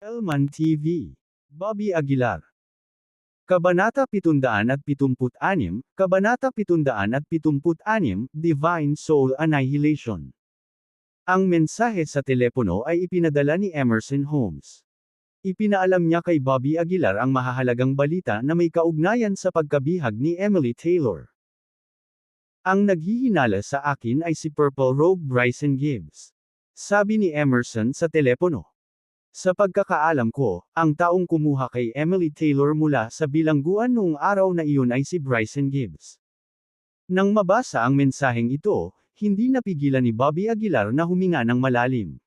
Elman TV. Bobby Aguilar. Kabanata 776, Kabanata 776, Divine Soul Annihilation. Ang mensahe sa telepono ay ipinadala ni Emerson Holmes. Ipinaalam niya kay Bobby Aguilar ang mahahalagang balita na may kaugnayan sa pagkabihag ni Emily Taylor. Ang naghihinala sa akin ay si Purple Robe Bryson Gibbs. Sabi ni Emerson sa telepono. Sa pagkakaalam ko, ang taong kumuha kay Emily Taylor mula sa bilangguan noong araw na iyon ay si Bryson Gibbs. Nang mabasa ang mensaheng ito, hindi napigilan ni Bobby Aguilar na huminga ng malalim.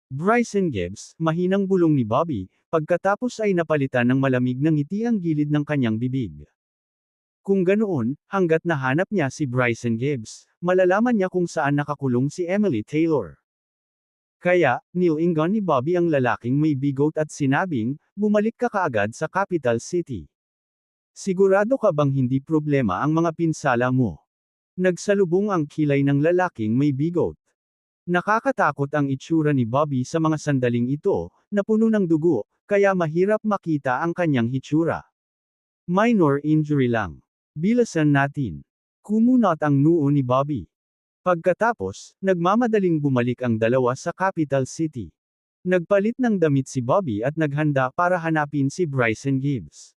Bryson Gibbs, mahinang bulong ni Bobby, pagkatapos ay napalitan ng malamig na ngiti ang gilid ng kanyang bibig. Kung ganoon, hanggat nahanap niya si Bryson Gibbs, malalaman niya kung saan nakakulong si Emily Taylor. Kaya, nilingon ni Bobby ang lalaking may bigot at sinabing, bumalik ka kaagad sa capital city. Sigurado ka bang hindi problema ang mga pinsala mo? Nagsalubong ang kilay ng lalaking may bigot. Nakakatakot ang itsura ni Bobby sa mga sandaling ito, na puno ng dugo, kaya mahirap makita ang kanyang hitsura. Minor injury lang. Bilasan natin. Kumunot ang noo ni Bobby. Pagkatapos, nagmamadaling bumalik ang dalawa sa capital city. Nagpalit ng damit si Bobby at naghanda para hanapin si Bryson Gibbs.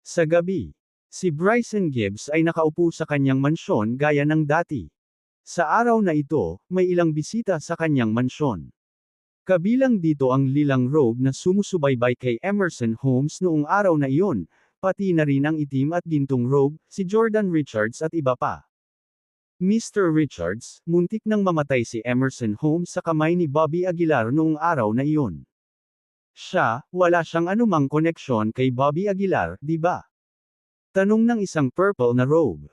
Sa gabi, si Bryson Gibbs ay nakaupo sa kanyang mansyon gaya ng dati. Sa araw na ito, may ilang bisita sa kanyang mansyon. Kabilang dito ang lilang robe na sumusubaybay kay Emerson Holmes noong araw na iyon, pati na rin ang itim at gintong robe, si Jordan Richards at iba pa. Mr. Richards, muntik nang mamatay si Emerson Holmes sa kamay ni Bobby Aguilar noong araw na iyon. Siya, wala siyang anumang koneksyon kay Bobby Aguilar, di ba? Tanong ng isang purple na robe.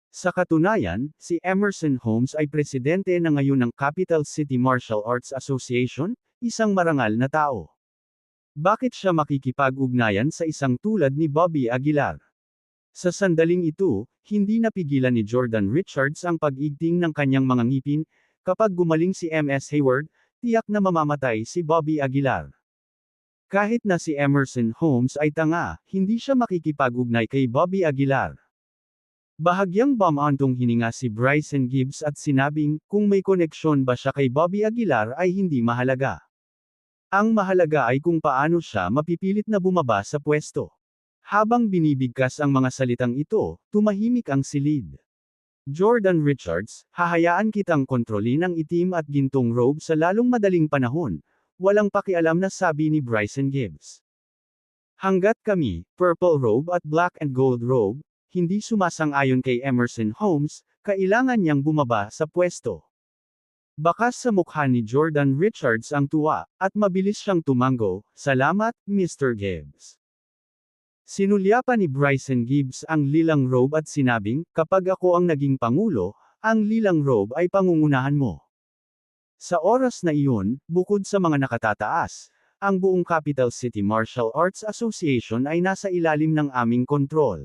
Sa katunayan, si Emerson Holmes ay presidente na ngayon ng Capital City Martial Arts Association, isang marangal na tao. Bakit siya makikipag-ugnayan sa isang tulad ni Bobby Aguilar? Sa sandaling ito, hindi napigilan ni Jordan Richards ang pag-igting ng kanyang mga ngipin, kapag gumaling si MS Hayward, tiyak na mamamatay si Bobby Aguilar. Kahit na si Emerson Holmes ay tanga, hindi siya makikipag-ugnay kay Bobby Aguilar. Bahagyang bumantong hininga si Bryson Gibbs at sinabing, kung may koneksyon ba siya kay Bobby Aguilar ay hindi mahalaga. Ang mahalaga ay kung paano siya mapipilit na bumaba sa pwesto. Habang binibigkas ang mga salitang ito, tumahimik ang silid. Jordan Richards, hahayaan kitang kontrolin ang itim at gintong robe sa lalong madaling panahon, walang pakialam na sabi ni Bryson Gibbs. Hanggat kami, purple robe at black and gold robe, hindi sumasang-ayon kay Emerson Holmes, kailangan niyang bumaba sa pwesto. Bakas sa mukha ni Jordan Richards ang tuwa, at mabilis siyang tumango, salamat, Mr. Gibbs. Sinulyapan ni Bryson Gibbs ang lilang robe at sinabing, kapag ako ang naging pangulo, ang lilang robe ay pangungunahan mo. Sa oras na iyon, bukod sa mga nakatataas, ang buong Capital City Martial Arts Association ay nasa ilalim ng aming kontrol.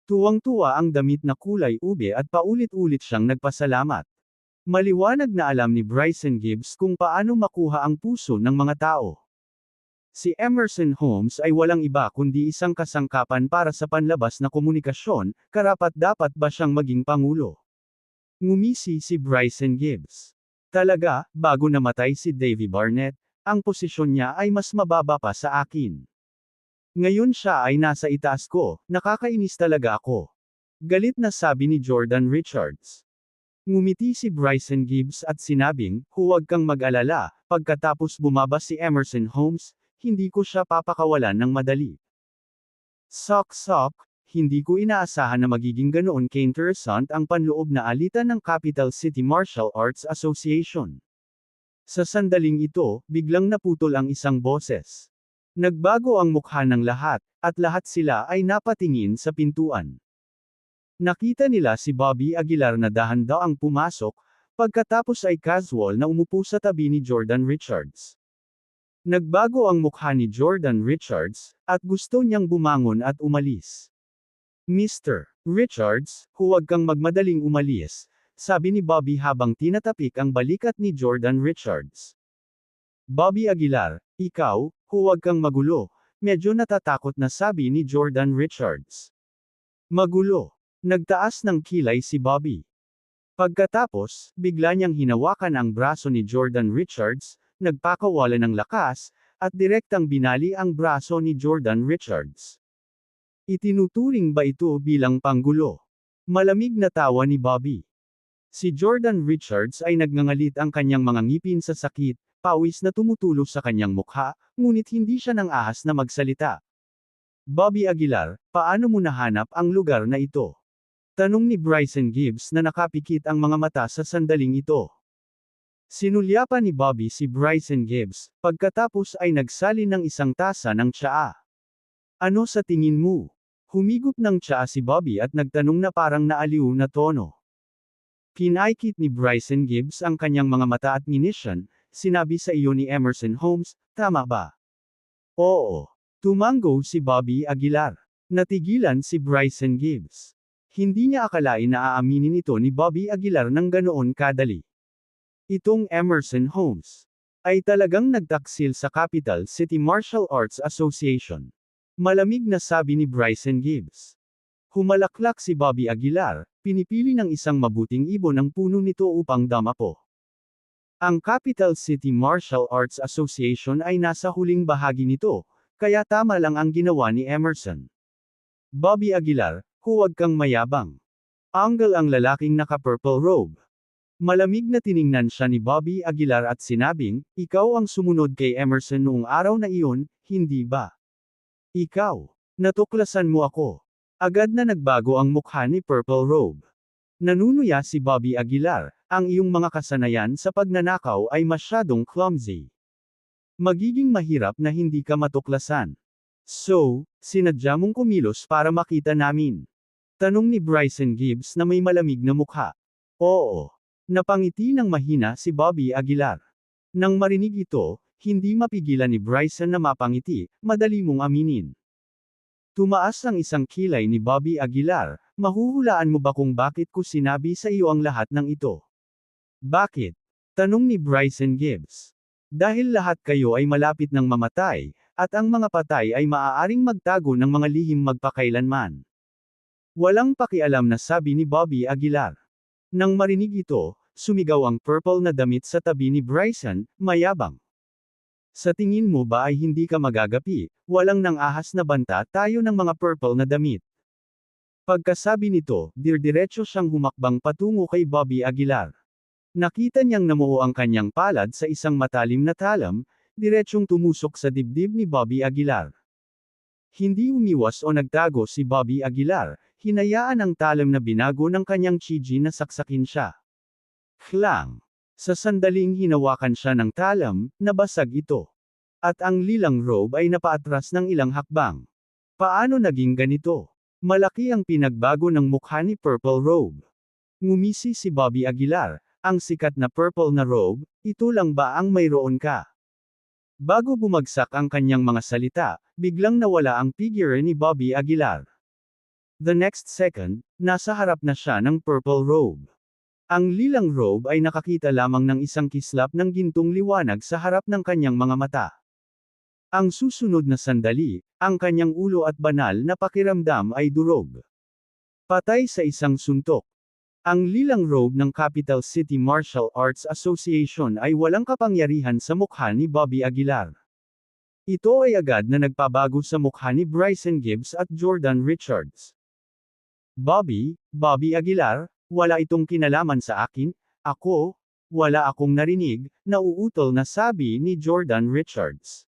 Tuwang-tuwa ang damit na kulay ube at paulit-ulit siyang nagpasalamat. Maliwanag na alam ni Bryson Gibbs kung paano makuha ang puso ng mga tao. Si Emerson Holmes ay walang iba kundi isang kasangkapan para sa panlabas na komunikasyon, karapat-dapat ba siyang maging pangulo? Ngumisi si Bryson Gibbs. Talaga, bago namatay si Davy Barnett, ang posisyon niya ay mas mababa pa sa akin. Ngayon siya ay nasa itaas ko, nakakainis talaga ako. Galit na sabi ni Jordan Richards. Ngumiti si Bryson Gibbs at sinabing, huwag kang mag-alala, pagkatapos bumaba si Emerson Holmes, hindi ko siya papakawalan ng madali. Sok-sok, hindi ko inaasahan na magiging ganoon ka-interessant ang panloob na alitan ng Capital City Martial Arts Association. Sa sandaling ito, biglang naputol ang isang boses. Nagbago ang mukha ng lahat, at lahat sila ay napatingin sa pintuan. Nakita nila si Bobby Aguilar na dahan-daw ang pumasok, pagkatapos ay casual na umupo sa tabi ni Jordan Richards. Nagbago ang mukha ni Jordan Richards, at gusto niyang bumangon at umalis. Mr. Richards, huwag kang magmadaling umalis, sabi ni Bobby habang tinatapik ang balikat ni Jordan Richards. Bobby Aguilar, Ikaw, huwag kang magulo. Medyo natatakot na sabi ni Jordan Richards. Magulo. Nagtaas ng kilay si Bobby. Pagkatapos, bigla niyang hinawakan ang braso ni Jordan Richards, nagpakawala ng lakas, at direktang binali ang braso ni Jordan Richards. Itinuturing ba ito bilang panggulo? Malamig na tawa ni Bobby. Si Jordan Richards ay nagngangalit ang kanyang mga ngipin sa sakit, pawis na tumutulo sa kanyang mukha, ngunit hindi siya nang ahas na magsalita. Bobby Aguilar, paano mo nahanap ang lugar na ito? Tanong ni Bryson Gibbs na nakapikit ang mga mata sa sandaling ito. Sinulyapan ni Bobby si Bryson Gibbs, pagkatapos ay nagsalin ng isang tasa ng tsaa. Ano sa tingin mo? Humigop ng tsaa si Bobby at nagtanong na parang naaliw na tono. Pinaikit ni Bryson Gibbs ang kanyang mga mata at nginisyan, sinabi sa iyo ni Emerson Holmes, tama ba? Oo. Tumango si Bobby Aguilar. Natigilan si Bryson Gibbs. Hindi niya akalain na aaminin ito ni Bobby Aguilar ng ganoon kadali. Itong Emerson Holmes ay talagang nagtaksil sa Capital City Martial Arts Association. Malamig na sabi ni Bryson Gibbs. Humalaklak si Bobby Aguilar, pinipili ng isang mabuting ibon ang puno nito upang damapo. Ang Capital City Martial Arts Association ay nasa huling bahagi nito, kaya tama lang ang ginawa ni Emerson. Bobby Aguilar, huwag kang mayabang. Angle ang lalaking naka-purple robe. Malamig na tiningnan siya ni Bobby Aguilar at sinabing, ikaw ang sumunod kay Emerson noong araw na iyon, hindi ba? Ikaw. Natuklasan mo ako. Agad na nagbago ang mukha ni Purple Robe. Nanunuya si Bobby Aguilar, ang iyong mga kasanayan sa pagnanakaw ay masyadong clumsy. Magiging mahirap na hindi ka matuklasan. So, sinadya mong kumilos para makita namin. Tanong ni Bryson Gibbs na may malamig na mukha. Oo. Napangiti ng mahina si Bobby Aguilar. Nang marinig ito, hindi mapigilan ni Bryson na mapangiti, madali mong aminin. Tumaas ang isang kilay ni Bobby Aguilar, mahuhulaan mo ba kung bakit ko sinabi sa iyo ang lahat ng ito? Bakit? Tanong ni Bryson Gibbs. Dahil lahat kayo ay malapit ng mamatay, at ang mga patay ay maaaring magtago ng mga lihim magpakailanman. Walang pakialam na sabi ni Bobby Aguilar. Nang marinig ito, sumigaw ang purple na damit sa tabi ni Bryson, mayabang. Sa tingin mo ba ay hindi ka magagapi, walang nang ahas na banta tayo ng mga purple na damit. Pagkasabi nito, dirdiretso siyang humakbang patungo kay Bobby Aguilar. Nakita niyang namuo ang kanyang palad sa isang matalim na talam, diretsyong tumusok sa dibdib ni Bobby Aguilar. Hindi umiwas o nagtago si Bobby Aguilar, hinayaan ang talam na binago ng kanyang chiji na saksakin siya. Klang! Sa sandaling hinawakan siya ng talam, nabasag ito. At ang lilang robe ay napaatras ng ilang hakbang. Paano naging ganito? Malaki ang pinagbago ng mukha ni Purple Robe. Ngumisi si Bobby Aguilar, ang sikat na purple na robe, ito lang ba ang mayroon ka? Bago bumagsak ang kanyang mga salita, biglang nawala ang figure ni Bobby Aguilar. The next second, nasa harap na siya ng Purple Robe. Ang lilang robe ay nakakita lamang ng isang kislap ng gintong liwanag sa harap ng kanyang mga mata. Ang susunod na sandali, ang kanyang ulo at banal na pakiramdam ay durog. Patay sa isang suntok. Ang lilang robe ng Capital City Martial Arts Association ay walang kapangyarihan sa mukha ni Bobby Aguilar. Ito ay agad na nagpabago sa mukha ni Bryson Gibbs at Jordan Richards. Bobby Aguilar, wala itong kinalaman sa akin, wala akong narinig, nauutol na sabi ni Jordan Richards.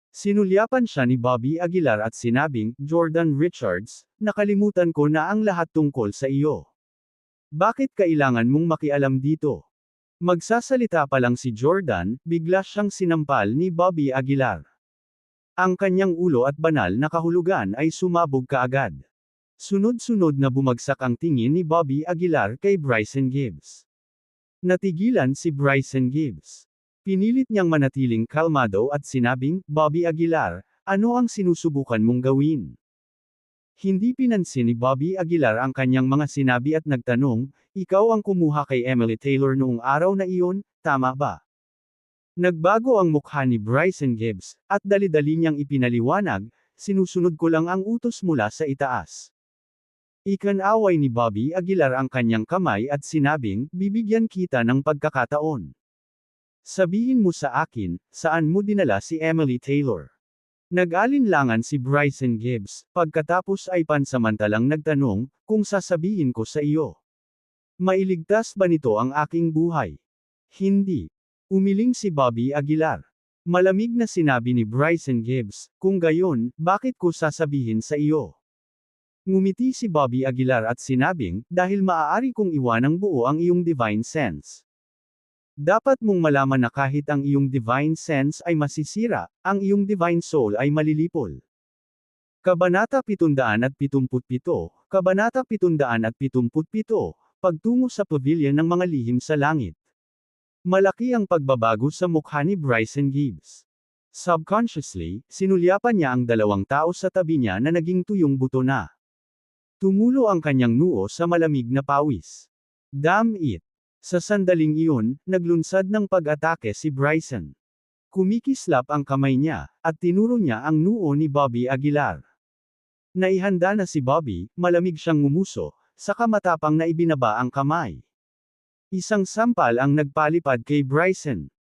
Sinulyapan siya ni Bobby Aguilar at sinabing, Jordan Richards, nakalimutan ko na ang lahat tungkol sa iyo. Bakit kailangan mong makialam dito? Magsasalita pa lang si Jordan, bigla siyang sinampal ni Bobby Aguilar. Ang kanyang ulo at banal na kahulugan ay sumabog kaagad. Sunod-sunod na bumagsak ang tingin ni Bobby Aguilar kay Bryson Gibbs. Natigilan si Bryson Gibbs. Pinilit niyang manatiling kalmado at sinabing, Bobby Aguilar, ano ang sinusubukan mong gawin? Hindi pinansin ni Bobby Aguilar ang kanyang mga sinabi at nagtanong, ikaw ang kumuha kay Emily Taylor noong araw na iyon, tama ba? Nagbago ang mukha ni Bryson Gibbs, at dali-dali niyang ipinaliwanag, sinusunod ko lang ang utos mula sa itaas. Ikinaway ni Bobby Aguilar ang kanyang kamay at sinabing, bibigyan kita ng pagkakataon. Sabihin mo sa akin, saan mo dinala si Emily Taylor? Nag-alinlangan si Bryson Gibbs, pagkatapos ay pansamantalang nagtanong, kung sasabihin ko sa iyo. Mailigtas ba nito ang aking buhay? Hindi. Umiling si Bobby Aguilar. Malamig na sinabi ni Bryson Gibbs, kung gayon, bakit ko sasabihin sa iyo? Ngumiti si Bobby Aguilar at sinabing, dahil maaari kong iwanang buo ang iyong divine sense. Dapat mong malaman na kahit ang iyong divine sense ay masisira, ang iyong divine soul ay malilipol. Kabanata 777, Kabanata 777, Pagtungo sa Pavilion ng mga lihim sa langit. Malaki ang pagbabago sa mukha ni Bryson Gibbs. Subconsciously, sinulyapan niya ang dalawang tao sa tabi niya na naging tuyong buto na. Tumulo ang kanyang noo sa malamig na pawis. Damn it! Sa sandaling iyon, naglunsad ng pag-atake si Bryson. Kumikislap ang kamay niya, at tinuro niya ang noo ni Bobby Aguilar. Naihanda na si Bobby, malamig siyang ngumuso, saka matapang na ibinaba ang kamay. Isang sampal ang nagpalipad kay Bryson.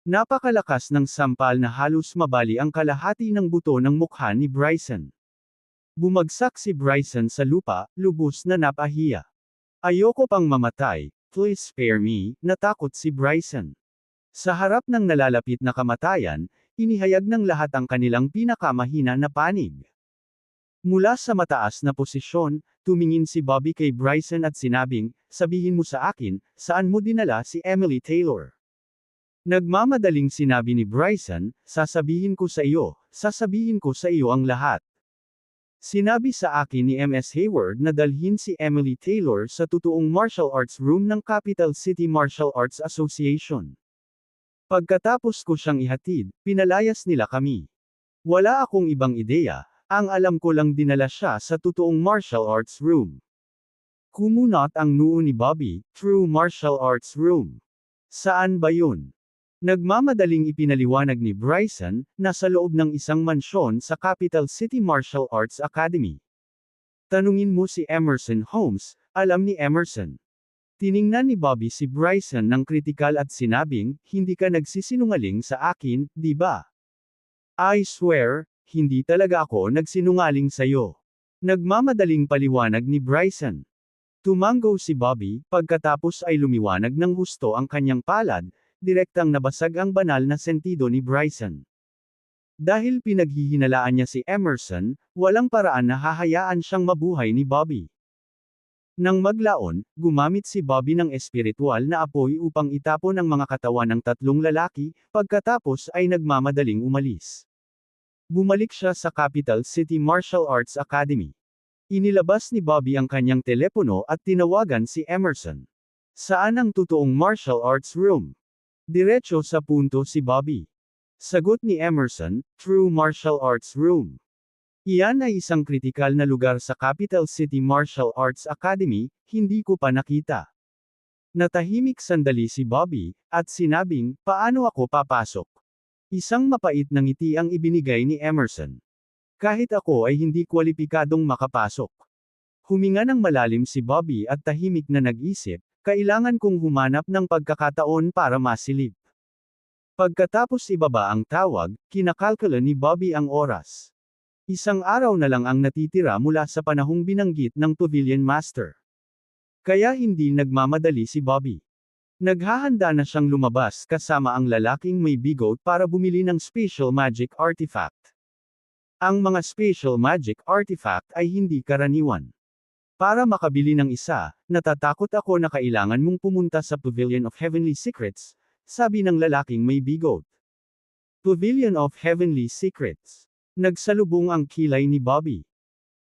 Napakalakas ng sampal na halos mabali ang kalahati ng buto ng mukha ni Bryson. Bumagsak si Bryson sa lupa, lubos na napahiya. Ayoko pang mamatay, please spare me, natakot si Bryson. Sa harap ng nalalapit na kamatayan, inihayag ng lahat ang kanilang pinakamahina na panig. Mula sa mataas na posisyon, tumingin si Bobby kay Bryson at sinabing, sabihin mo sa akin, saan mo dinala si Emily Taylor? Nagmamadaling sinabi ni Bryson, sasabihin ko sa iyo ang lahat. Sinabi sa akin ni MS Hayward na dalhin si Emily Taylor sa totoong martial arts room ng Capital City Martial Arts Association. Pagkatapos ko siyang ihatid, pinalayas nila kami. Wala akong ibang ideya, ang alam ko lang dinala siya sa totoong martial arts room. Kumunot ang noo ni Bobby, true martial arts room. Saan ba yun? Nagmamadaling ipinaliwanag ni Bryson, na sa loob ng isang mansyon sa Capital City Martial Arts Academy. Tanungin mo si Emerson Holmes, alam ni Emerson. Tiningnan ni Bobby si Bryson ng kritikal at sinabing, hindi ka nagsisinungaling sa akin, di ba? I swear, hindi talaga ako nagsinungaling sa'yo. Nagmamadaling paliwanag ni Bryson. Tumango si Bobby, pagkatapos ay lumiwanag ng husto ang kanyang palad, direktang nabasag ang banal na sentido ni Bryson. Dahil pinaghihinalaan niya si Emerson, walang paraan na hahayaan siyang mabuhay ni Bobby. Nang maglaon, gumamit si Bobby ng espiritual na apoy upang itapon ang mga katawan ng tatlong lalaki, pagkatapos ay nagmamadaling umalis. Bumalik siya sa Capital City Martial Arts Academy. Inilabas ni Bobby ang kanyang telepono at tinawagan si Emerson. Saan ang totoong martial arts room? Diretso sa punto si Bobby. Sagot ni Emerson, true martial arts room. Iyan ay isang kritikal na lugar sa Capital City Martial Arts Academy, hindi ko pa nakita. Natahimik sandali si Bobby, at sinabing, paano ako papasok? Isang mapait na ngiti ang ibinigay ni Emerson. Kahit ako ay hindi kwalipikadong makapasok. Huminga ng malalim si Bobby at tahimik na nag-isip, kailangan kong humanap ng pagkakataon para masilip. Pagkatapos ibaba ang tawag, kinakalkula ni Bobby ang oras. Isang araw na lang ang natitira mula sa panahong binanggit ng Pavilion Master. Kaya hindi nagmamadali si Bobby. Naghahanda na siyang lumabas kasama ang lalaking may bigot para bumili ng special magic artifact. Ang mga special magic artifact ay hindi karaniwan. Para makabili ng isa, natatakot ako na kailangan mong pumunta sa Pavilion of Heavenly Secrets, sabi ng lalaking may bigot. Pavilion of Heavenly Secrets. Nagsalubong ang kilay ni Bobby.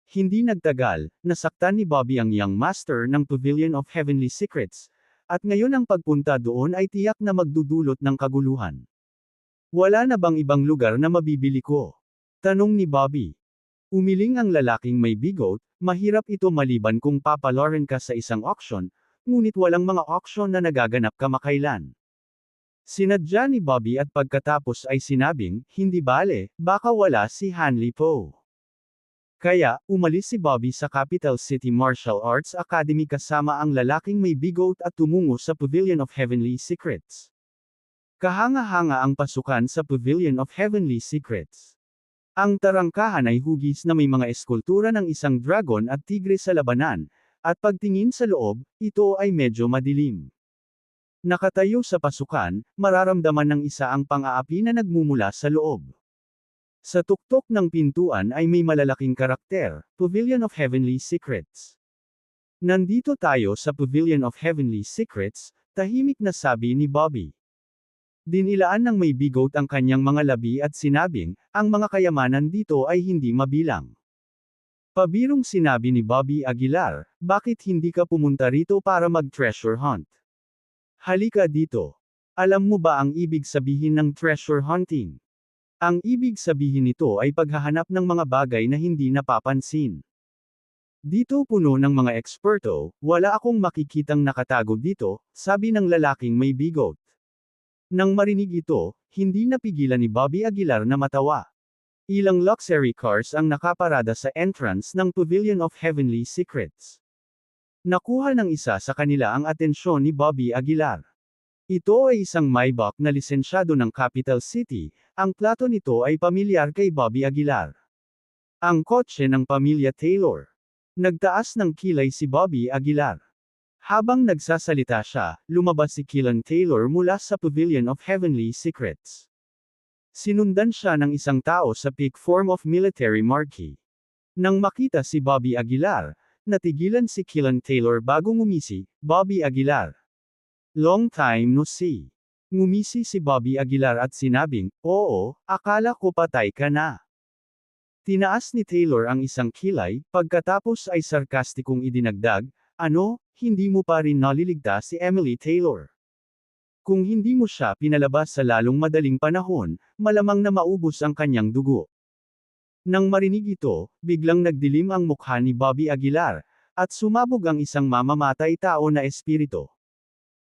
Hindi nagtagal, nasaktan ni Bobby ang young master ng Pavilion of Heavenly Secrets, at ngayon ang pagpunta doon ay tiyak na magdudulot ng kaguluhan. Wala na bang ibang lugar na mabibili ko? Tanong ni Bobby. Umiling ang lalaking may bigot, mahirap ito maliban kung papalorin ka sa isang auction, ngunit walang mga auction na nagaganap kamakailan. Sinadya ni Bobby at pagkatapos ay sinabing, hindi bale, baka wala si Hanli Po. Kaya, umalis si Bobby sa Capital City Martial Arts Academy kasama ang lalaking may bigoat at tumungo sa Pavilion of Heavenly Secrets. Kahanga-hanga ang pasukan sa Pavilion of Heavenly Secrets. Ang tarangkahan ay hugis na may mga eskultura ng isang dragon at tigre sa labanan, at pagtingin sa loob, ito ay medyo madilim. Nakatayo sa pasukan, mararamdaman ng isa ang pang-aapi na nagmumula sa loob. Sa tuktok ng pintuan ay may malalaking karakter, Pavilion of Heavenly Secrets. Nandito tayo sa Pavilion of Heavenly Secrets, tahimik na sabi ni Bobby. Dinilaan ng may bigoat ang kanyang mga labi at sinabing, ang mga kayamanan dito ay hindi mabilang. Pabirong sinabi ni Bobby Aguilar, bakit hindi ka pumunta rito para mag-treasure hunt? Halika dito. Alam mo ba ang ibig sabihin ng treasure hunting? Ang ibig sabihin nito ay paghahanap ng mga bagay na hindi napapansin. Dito puno ng mga eksperto, wala akong makikitang nakatago dito, sabi ng lalaking may bigoat. Nang marinig ito, hindi napigilan ni Bobby Aguilar na matawa. Ilang luxury cars ang nakaparada sa entrance ng Pavilion of Heavenly Secrets. Nakuha ng isa sa kanila ang atensyon ni Bobby Aguilar. Ito ay isang Maybach na lisensyado ng Capital City, ang plato nito ay pamilyar kay Bobby Aguilar. Ang kotse ng pamilya Taylor. Nagtaas ng kilay si Bobby Aguilar. Habang nagsasalita siya, lumabas si Keelan Taylor mula sa Pavilion of Heavenly Secrets. Sinundan siya ng isang tao sa peak form of military marquee. Nang makita si Bobby Aguilar, natigilan si Keelan Taylor bago ngumisi, Bobby Aguilar. Long time no see. Ngumisi si Bobby Aguilar at sinabing, oo, akala ko patay ka na. Tinaas ni Taylor ang isang kilay, pagkatapos ay sarkastikong idinagdag, ano, hindi mo pa rin naliligtas si Emily Taylor. Kung hindi mo siya pinalabas sa lalong madaling panahon, malamang na maubos ang kanyang dugo. Nang marinig ito, biglang nagdilim ang mukha ni Bobby Aguilar, at sumabog ang isang mamamatay tao na espiritu.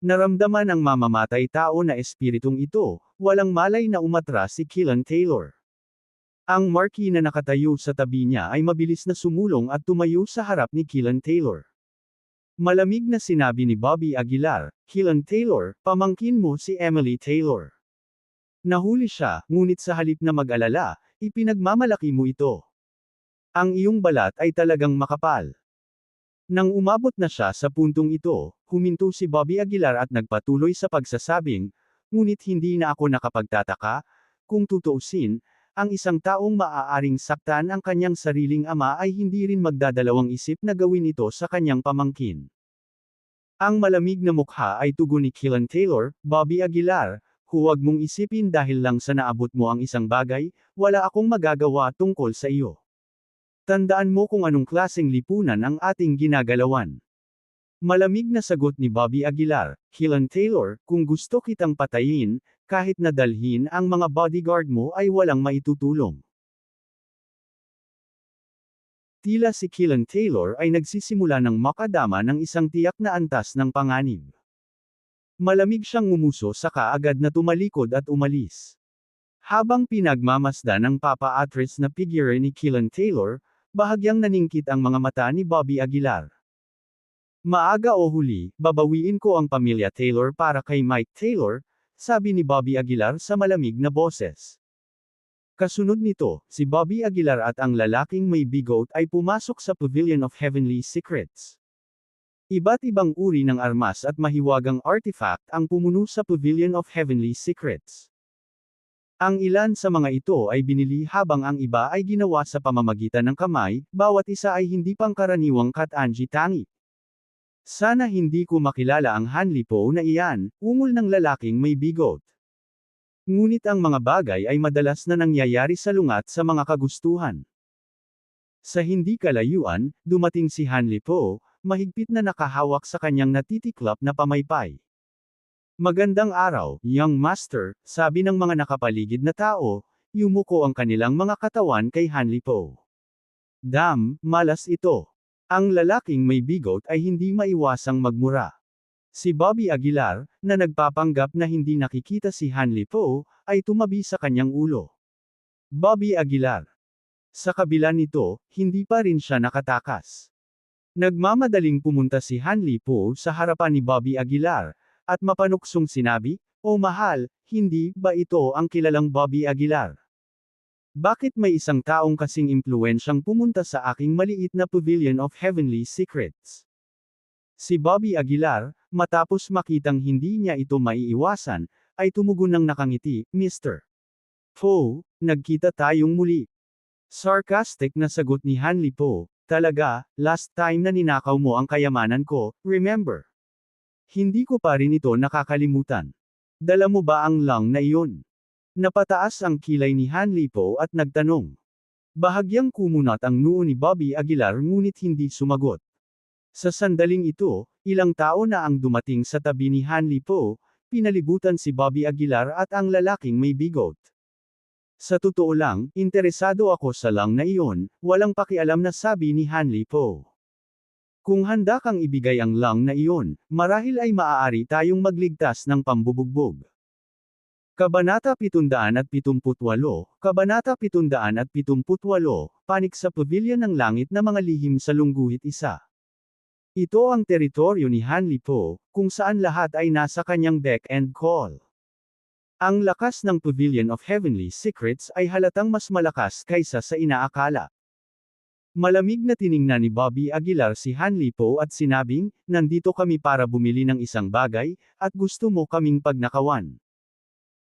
Naramdaman ng mamamatay tao na espiritong ito, walang malay na umatras si Keelan Taylor. Ang marquee na nakatayo sa tabi niya ay mabilis na sumulong at tumayo sa harap ni Keelan Taylor. Malamig na sinabi ni Bobby Aguilar, Keelan Taylor, pamangkin mo si Emily Taylor. Nahuli siya, ngunit sa halip na mag-alala, ipinagmamalaki mo ito. Ang iyong balat ay talagang makapal. Nang umabot na siya sa puntong ito, huminto si Bobby Aguilar at nagpatuloy sa pagsasabing, ngunit hindi na ako nakapagtataka, kung tutuusin, ang isang taong maaaring saktan ang kanyang sariling ama ay hindi rin magdadalawang isip na gawin ito sa kanyang pamangkin. Ang malamig na mukha ay tugon ni Keelan Taylor, Bobby Aguilar, huwag mong isipin dahil lang sa naabot mo ang isang bagay, wala akong magagawa tungkol sa iyo. Tandaan mo kung anong klaseng lipunan ang ating ginagalawan. Malamig na sagot ni Bobby Aguilar, Keelan Taylor, kung gusto kitang patayin, kahit na dalhin ang mga bodyguard mo ay walang maitutulong. Tila si Keelan Taylor ay nagsisimula ng makadama ng isang tiyak na antas ng panganib. Malamig siyang ngumuso saka agad na tumalikod at umalis. Habang pinagmamasdan ng papa-atris na figure ni Keelan Taylor, bahagyang naningkit ang mga mata ni Bobby Aguilar. Maaga o huli, babawiin ko ang pamilya Taylor para kay Mike Taylor, sabi ni Bobby Aguilar sa malamig na boses. Kasunod nito, si Bobby Aguilar at ang lalaking may bigoat ay pumasok sa Pavilion of Heavenly Secrets. Iba't ibang uri ng armas at mahiwagang artifact ang pumuno sa Pavilion of Heavenly Secrets. Ang ilan sa mga ito ay binili habang ang iba ay ginawa sa pamamagitan ng kamay, bawat isa ay hindi pangkaraniwang Katanji tangi. Sana hindi ko makilala ang Hanli Po na iyan, ungol ng lalaking may bigoat. Ngunit ang mga bagay ay madalas na nangyayari sa lungat sa mga kagustuhan. Sa hindi kalayuan, dumating si Hanli Po, mahigpit na nakahawak sa kanyang natitiklop na pamaypay. Magandang araw, young master, sabi ng mga nakapaligid na tao, yumuko ang kanilang mga katawan kay Hanli Po. Malas ito. Ang lalaking may bigoat ay hindi maiwasang magmura. Si Bobby Aguilar, na nagpapanggap na hindi nakikita si Hanli Po, ay tumabi sa kanyang ulo. Bobby Aguilar. Sa kabila nito, hindi pa rin siya nakatakas. Nagmamadaling pumunta si Hanli Po sa harapan ni Bobby Aguilar, at mapanuksong sinabi, "O mahal, hindi ba ito ang kilalang Bobby Aguilar? Bakit may isang taong kasing impluwensyang pumunta sa aking maliit na Pavilion of Heavenly Secrets?" Si Bobby Aguilar, matapos makitang hindi niya ito maiiwasan, ay tumugon ng nakangiti, "Mr. Po, nagkita tayong muli." Sarcastic na sagot ni Hanli Po, "Talaga, last time na ninakaw mo ang kayamanan ko, remember? Hindi ko pa rin ito nakakalimutan. Dala mo ba ang lang na iyon?" Napataas ang kilay ni Hanli Po at nagtanong. Bahagyang kumunat ang noo ni Bobby Aguilar ngunit hindi sumagot. Sa sandaling ito, ilang tao na ang dumating sa tabi ni Hanli Po, pinalibutan si Bobby Aguilar at ang lalaking may bigot. "Sa totoo lang, interesado ako sa lang na iyon," walang pakialam na sabi ni Hanli Po. "Kung handa kang ibigay ang lang na iyon, marahil ay maaari tayong magligtas ng pambubugbog." Kabanata 778, Kabanata 778, Panik sa Pavilion ng Langit na mga lihim sa Lungguhit 1. Ito ang teritoryo ni Hanli Po, kung saan lahat ay nasa kanyang beck and call. Ang lakas ng Pavilion of Heavenly Secrets ay halatang mas malakas kaysa sa inaakala. Malamig na tiningnan ni Bobby Aguilar si Hanli Po at sinabing, "Nandito kami para bumili ng isang bagay, at gusto mo kaming pagnakawan.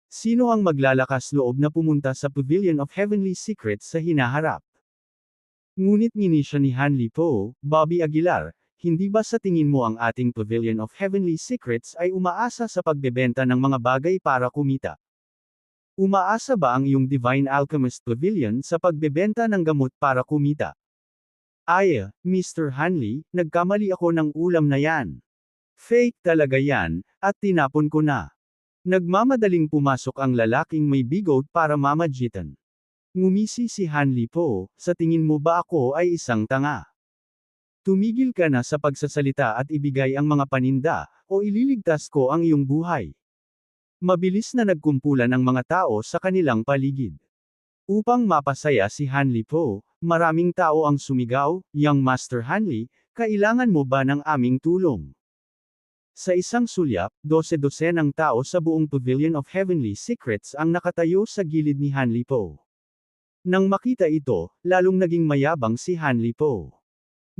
Sino ang maglalakas loob na pumunta sa Pavilion of Heavenly Secrets sa hinaharap?" Ngunit ngini siya ni Hanli Po, "Bobby Aguilar, hindi ba sa tingin mo ang ating Pavilion of Heavenly Secrets ay umaasa sa pagbebenta ng mga bagay para kumita? Umaasa ba ang iyong Divine Alchemist Pavilion sa pagbebenta ng gamot para kumita?" "Ay, Mr. Hanli, nagkamali ako ng ulam na yan. Fake talaga yan, at tinapon ko na." Nagmamadaling pumasok ang lalaking may bigot para mamagitan. Ngumisi si Hanli Po, "Sa tingin mo ba ako ay isang tanga? Tumigil ka na sa pagsasalita at ibigay ang mga paninda, o ililigtas ko ang iyong buhay." Mabilis na nagkumpulan ang mga tao sa kanilang paligid. Upang mapasaya si Hanli Po, maraming tao ang sumigaw, "Young Master Hanli, kailangan mo ba ng aming tulong?" Sa isang sulyap, 12-dosenang tao sa buong Pavilion of Heavenly Secrets ang nakatayo sa gilid ni Hanli Po. Nang makita ito, lalong naging mayabang si Hanli Po.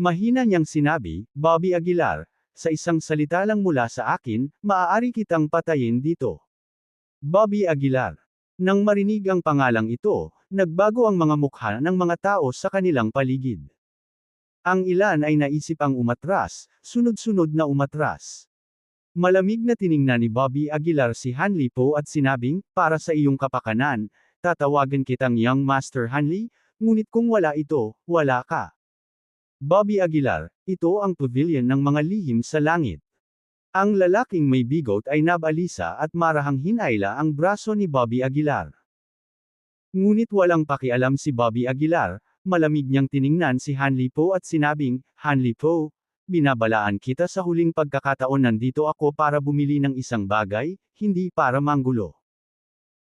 Mahina niyang sinabi, "Bobby Aguilar, sa isang salita lang mula sa akin, maaari kitang patayin dito." Bobby Aguilar. Nang marinig ang pangalang ito, nagbago ang mga mukha ng mga tao sa kanilang paligid. Ang ilan ay naisip ang umatras, sunod-sunod na umatras. Malamig na tiningnan ni Bobby Aguilar si Hanli Po at sinabing, "Para sa iyong kapakanan, tatawagan kitang Young Master Hanli, ngunit kung wala ito, wala ka." Bobby Aguilar, ito ang Pavilion ng mga lihim sa langit. Ang lalaking may bigot ay nabalisa at marahang hinayla ang braso ni Bobby Aguilar. Ngunit walang pakialam si Bobby Aguilar, malamig niyang tiningnan si Hanli Po at sinabing, "Hanli Po, binabalaan kita sa huling pagkakataon, nandito ako para bumili ng isang bagay, hindi para manggulo."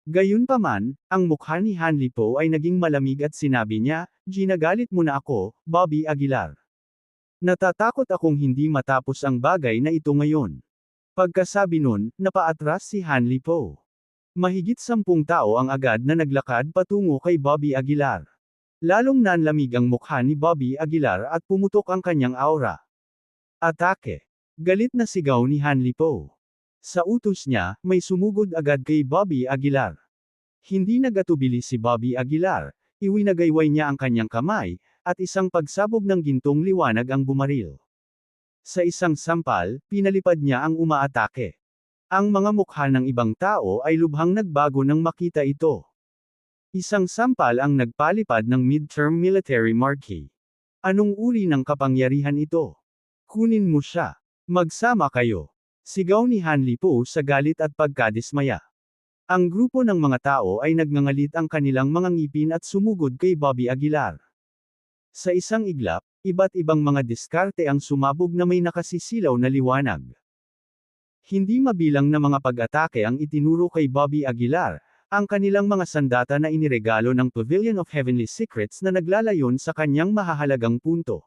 Gayunpaman, ang mukha ni Hanli Po ay naging malamig at sinabi niya, "Ginagalit mo na ako, Bobby Aguilar. Natatakot akong hindi matapos ang bagay na ito ngayon." Pagkasabi nun, napaatras si Hanli Po. Mahigit 10 tao ang agad na naglakad patungo kay Bobby Aguilar. Lalong nanlamig ang mukha ni Bobby Aguilar at pumutok ang kanyang aura. "Atake!" Galit na sigaw ni Hanli Po. Sa utos niya, may sumugod agad kay Bobby Aguilar. Hindi nagatubili si Bobby Aguilar, iwinagayway niya ang kanyang kamay, at isang pagsabog ng gintong liwanag ang bumaril. Sa isang sampal, pinalipad niya ang umaatake. Ang mga mukha ng ibang tao ay lubhang nagbago nang makita ito. Isang sampal ang nagpalipad ng midterm military marquee. "Anong uri ng kapangyarihan ito? Kunin mo siya. Magsama kayo." Sigaw ni Hanli Po sa galit at pagkadismaya. Ang grupo ng mga tao ay nagngangalit ang kanilang mga ngipin at sumugod kay Bobby Aguilar. Sa isang iglap, iba't ibang mga diskarte ang sumabog na may nakasisilaw na liwanag. Hindi mabilang na mga pag-atake ang itinuro kay Bobby Aguilar, ang kanilang mga sandata na iniregalo ng Pavilion of Heavenly Secrets na naglalayon sa kanyang mahahalagang punto.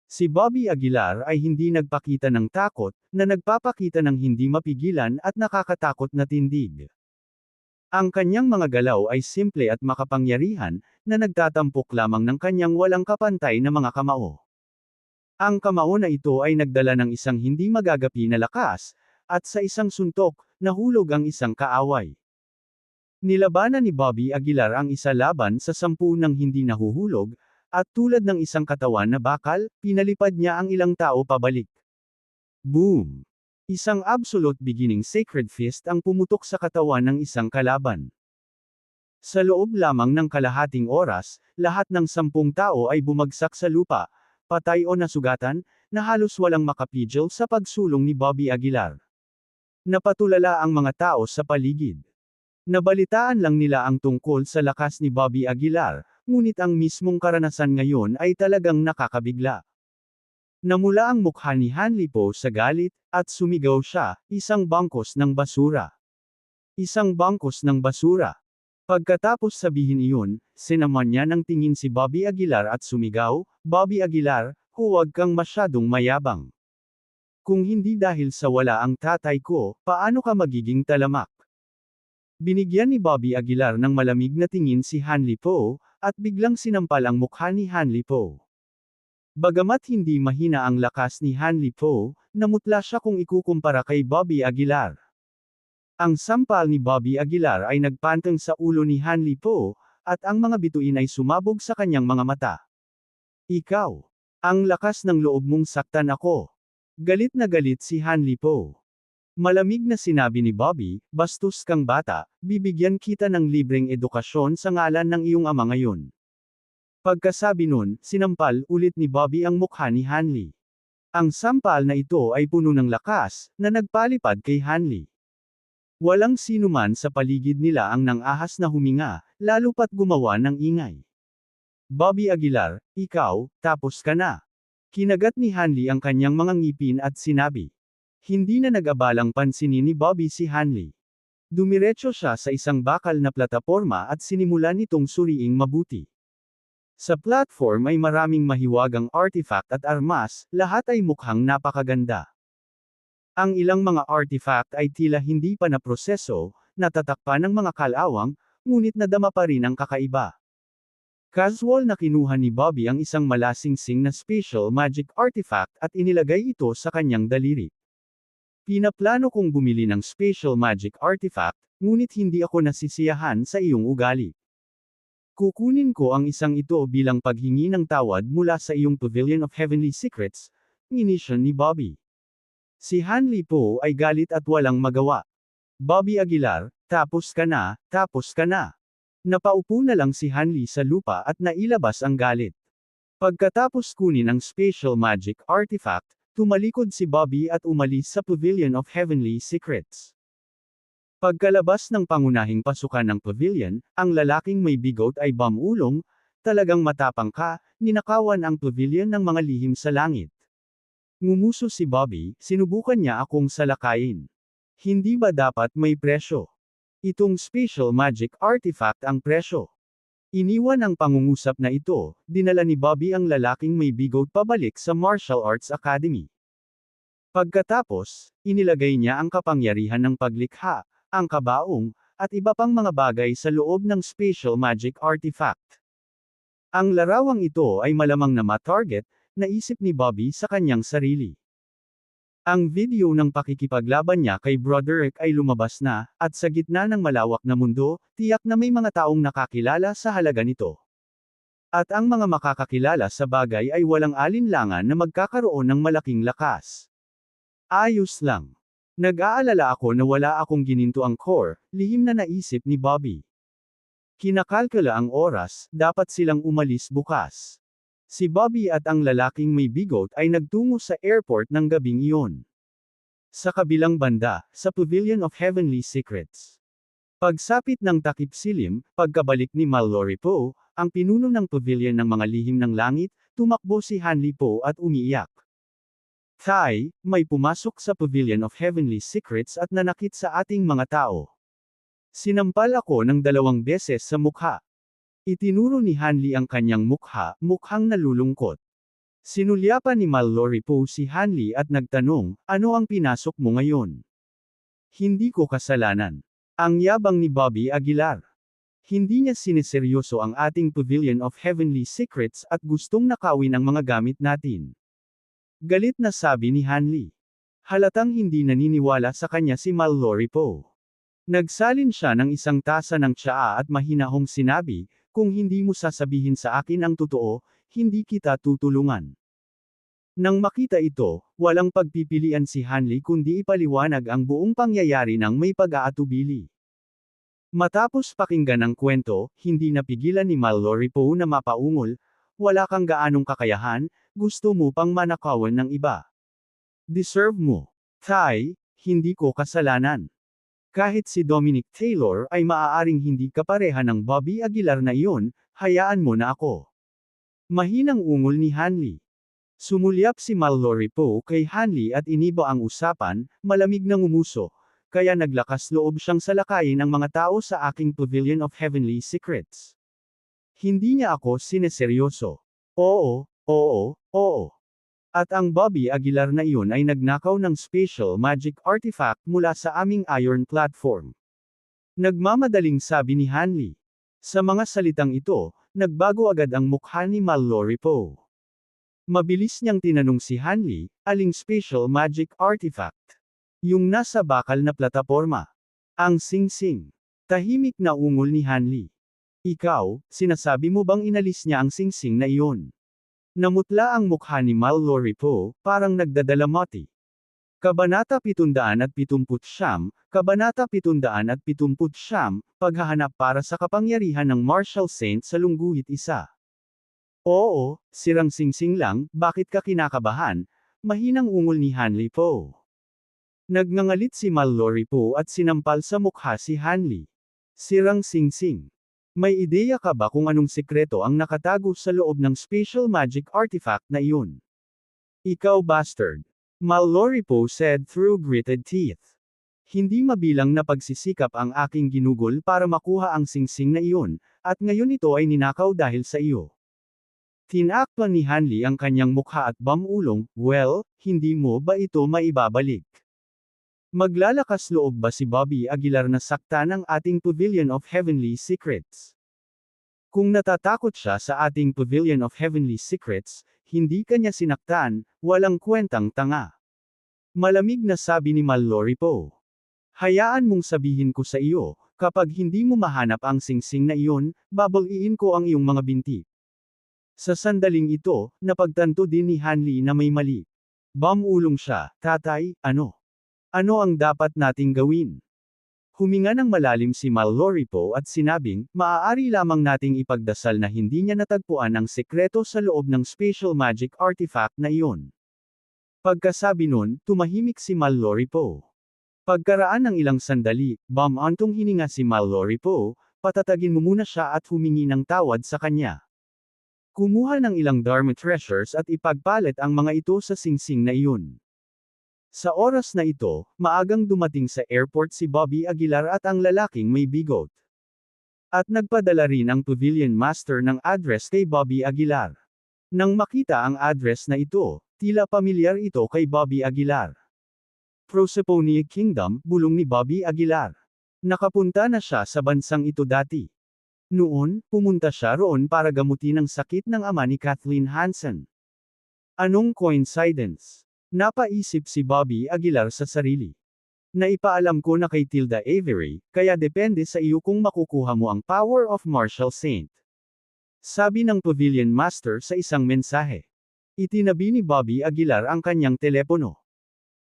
Si Bobby Aguilar ay hindi nagpakita ng takot, na nagpapakita ng hindi mapigilan at nakakatakot na tindig. Ang kanyang mga galaw ay simple at makapangyarihan, na nagtatampok lamang ng kanyang walang kapantay na mga kamao. Ang kamao na ito ay nagdala ng isang hindi magagapi na lakas, at sa isang suntok, nahulog ang isang kaaway. Nilabanan ni Bobby Aguilar ang isa laban sa 10 ng hindi nahuhulog, at tulad ng isang katawan na bakal, pinalipad niya ang ilang tao pabalik. Boom! Isang absolute beginning sacred fist ang pumutok sa katawan ng isang kalaban. Sa loob lamang ng kalahating oras, lahat ng 10 tao ay bumagsak sa lupa, patay o nasugatan, na halos walang makapigil sa pagsulong ni Bobby Aguilar. Napatulala ang mga tao sa paligid. Nabalitaan lang nila ang tungkol sa lakas ni Bobby Aguilar, ngunit ang mismong karanasan ngayon ay talagang nakakabigla. Namula ang mukha ni Hanli Po sa galit, at sumigaw siya, isang bangkos ng basura. Isang bangkos ng basura. Pagkatapos sabihin iyon, sinaman niya ng tingin si Bobby Aguilar at sumigaw, Bobby Aguilar, huwag kang masyadong mayabang. Kung hindi dahil sa wala ang tatay ko, paano ka magiging talamak? Binigyan ni Bobby Aguilar ng malamig na tingin si Hanli Po, at biglang sinampal ang mukha ni Hanli Po. Bagamat hindi mahina ang lakas ni Hanli Po, namutla siya kung ikukumpara kay Bobby Aguilar. Ang sampal ni Bobby Aguilar ay nagpantang sa ulo ni Hanli Po, at ang mga bituin ay sumabog sa kanyang mga mata. Ikaw! Ang lakas ng loob mong saktan ako! Galit na galit si Hanli Po. Malamig na sinabi ni Bobby, bastos kang bata, bibigyan kita ng libreng edukasyon sa ngalan ng iyong ama ngayon. Pagkasabi nun, sinampal ulit ni Bobby ang mukha ni Hanli. Ang sampal na ito ay puno ng lakas, na nagpalipad kay Hanli. Walang sinuman sa paligid nila ang nang-ahas na huminga, lalo pat gumawa ng ingay. Bobby Aguilar, ikaw, tapos ka na. Kinagat ni Hanli ang kanyang mga ngipin at sinabi. Hindi na nag-abalang pansinin ni Bobby si Hanli. Dumiretso siya sa isang bakal na plataporma at sinimulan nitong suriing mabuti. Sa platform ay maraming mahiwagang artifact at armas, lahat ay mukhang napakaganda. Ang ilang mga artifact ay tila hindi pa naproseso, natatakpan ng mga kalawang, ngunit nadama pa rin ang kakaiba. Casual na kinuha ni Bobby ang isang malasingsing na special magic artifact at inilagay ito sa kanyang daliri. Pinaplano kong bumili ng special magic artifact, ngunit hindi ako nasisiyahan sa iyong ugali. Kukunin ko ang isang ito bilang paghingi ng tawad mula sa iyong Pavilion of Heavenly Secrets, inisyon ni Bobby. Si Hanli Po ay galit at walang magawa. Bobby Aguilar, tapos ka na, tapos ka na. Napaupo na lang si Hanli sa lupa at nailabas ang galit. Pagkatapos kunin ang special magic artifact, tumalikod si Bobby at umalis sa Pavilion of Heavenly Secrets. Pagkalabas ng pangunahing pasukan ng pavilion, ang lalaking may bigot ay bamulong, talagang matapang ka, ninakawan ang pavilion ng mga lihim sa langit. Ngumuso si Bobby, sinubukan niya akong salakayin. Hindi ba dapat may presyo? Itong special magic artifact ang presyo. Iniwan ang pangungusap na ito, dinala ni Bobby ang lalaking may bigot pabalik sa Martial Arts Academy. Pagkatapos, inilagay niya ang kapangyarihan ng paglikha, ang kabaong, at iba pang mga bagay sa loob ng special magic artifact. Ang larawang ito ay malamang na ma-target, naisip ni Bobby sa kanyang sarili. Ang video ng pakikipaglaban niya kay Broderick ay lumabas na, at sa gitna ng malawak na mundo, tiyak na may mga taong nakakilala sa halaga nito. At ang mga makakakilala sa bagay ay walang alinlangan na magkakaroon ng malaking lakas. Ayos lang. Nag-aalala ako na wala akong gininto ang core, lihim na naisip ni Bobby. Kinakalkula ang oras, dapat silang umalis bukas. Si Bobby at ang lalaking may bigot ay nagtungo sa airport ng gabing iyon. Sa kabilang banda, sa Pavilion of Heavenly Secrets. Pagsapit ng takip silim, pagkabalik ni Mallory Po, ang pinuno ng pavilion ng mga lihim ng langit, tumakbo si Hanli Po at umiiyak. Thai, may pumasok sa Pavilion of Heavenly Secrets at nanakit sa ating mga tao. Sinampal ako ng 2 beses sa mukha. Itinuro ni Hanli ang kanyang mukha, mukhang nalulungkot. Sinulyapan ni Mallory Po si Hanli at nagtanong, ano ang pinasok mo ngayon? Hindi ko kasalanan. Ang yabang ni Bobby Aguilar. Hindi niya sineseryoso ang ating Pavilion of Heavenly Secrets at gustong nakawin ang mga gamit natin. Galit na sabi ni Hanli. Halatang hindi naniniwala sa kanya si Mallory Po. Nagsalin siya ng isang tasa ng tsaa at mahinahong sinabi, kung hindi mo sasabihin sa akin ang totoo, hindi kita tutulungan. Nang makita ito, walang pagpipilian si Hanli kundi ipaliwanag ang buong pangyayari ng may pag-aatubili. Matapos pakinggan ang kwento, hindi napigilan ni Mallory Po na mapaungol, wala kang gaanong kakayahan, gusto mo pang manakawan ng iba. Deserve mo. Thai, hindi ko kasalanan. Kahit si Dominic Taylor ay maaaring hindi kapareha ng Bobby Aguilar na iyon, hayaan mo na ako. Mahinang ungol ni Hanli. Sumulyap si Mallory Po kay Hanli at iniba ang usapan, malamig na ngumuso, kaya naglakas loob siyang salakayin ang mga tao sa aking Pavilion of Heavenly Secrets. Hindi niya ako sineseryoso. Oo, oo, oo. At ang Bobby Aguilar na iyon ay nagnakaw ng special magic artifact mula sa aming iron platform. Nagmamadaling sabi ni Hanli. Sa mga salitang ito, nagbago agad ang mukha ni Mallory Po. Mabilis niyang tinanong si Hanli, aling special magic artifact? Yung nasa bakal na plataporma. Ang singsing. Tahimik na ungol ni Hanli. Ikaw, sinasabi mo bang inalis niya ang singsing na iyon? Namutla ang mukha ni Mallory Po, parang nagdadalamati. Kabanata 779, Kabanata 779, Paghahanap para sa kapangyarihan ng Martial Saint sa Lungguhit 1. Oo, sirang singsing lang, bakit ka kinakabahan? Mahinang ungol ni Hanli Po. Nagngangalit si Mallory Po at sinampal sa mukha si Hanli. Sirang singsing. May ideya ka ba kung anong sekreto ang nakatago sa loob ng special magic artifact na iyon? Ikaw bastard. Mallory Po said through gritted teeth. Hindi mabilang na pagsisikap ang aking ginugol para makuha ang singsing na iyon, at ngayon ito ay ninakaw dahil sa iyo. Tinakpan ni Hanli ang kanyang mukha at bamulong, well, hindi mo ba ito maibabalik? Maglalakas loob ba si Bobby Aguilar na saktan ang ating Pavilion of Heavenly Secrets? Kung natatakot siya sa ating Pavilion of Heavenly Secrets, hindi kanya sinaktan, walang kwentang tanga. Malamig na sabi ni Mallory Po. Hayaan mong sabihin ko sa iyo, kapag hindi mo mahanap ang singsing na iyon, babaliin ko ang iyong mga binti. Sa sandaling ito, napagtanto din ni Hanli na may mali. Bamulong siya, tatay, ano? Ano ang dapat nating gawin? Huminga ng malalim si Mallory Po at sinabing, maaari lamang nating ipagdasal na hindi niya natagpuan ang sekreto sa loob ng special magic artifact na iyon. Pagkasabi nun, tumahimik si Mallory Po. Pagkaraan ng ilang sandali, bumantong hininga si Mallory Po, patatagin mo muna siya at humingi ng tawad sa kanya. Kumuha ng ilang Dharma treasures at ipagpalit ang mga ito sa singsing na iyon. Sa oras na ito, maagang dumating sa airport si Bobby Aguilar at ang lalaking may bigot. At nagpadala rin ang Pavilion Master ng address kay Bobby Aguilar. Nang makita ang address na ito, tila pamilyar ito kay Bobby Aguilar. Proserpine Kingdom, bulong ni Bobby Aguilar. Nakapunta na siya sa bansang ito dati. Noon, pumunta siya roon para gamutin ang sakit ng ama ni Kathleen Hansen. Anong coincidence? Napaisip si Bobby Aguilar sa sarili. Naipaalam ko na kay Tilda Avery, kaya depende sa iyo kung makukuha mo ang power of Martial Saint. Sabi ng Pavilion Master sa isang mensahe. Itinabi ni Bobby Aguilar ang kanyang telepono.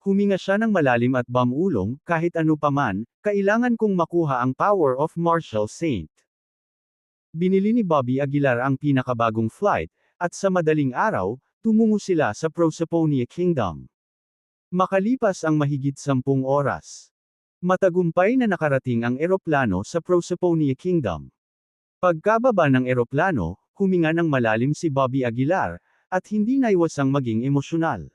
Huminga siya ng malalim at bamulong, kahit ano paman, kailangan kong makuha ang power of Martial Saint. Binili ni Bobby Aguilar ang pinakabagong flight, at sa madaling araw, tumungo sila sa Proserpine Kingdom. Makalipas ang mahigit 10 oras. Matagumpay na nakarating ang eroplano sa Proserpine Kingdom. Pagkababa ng eroplano, huminga ng malalim si Bobby Aguilar, at hindi naiwasang maging emosyonal.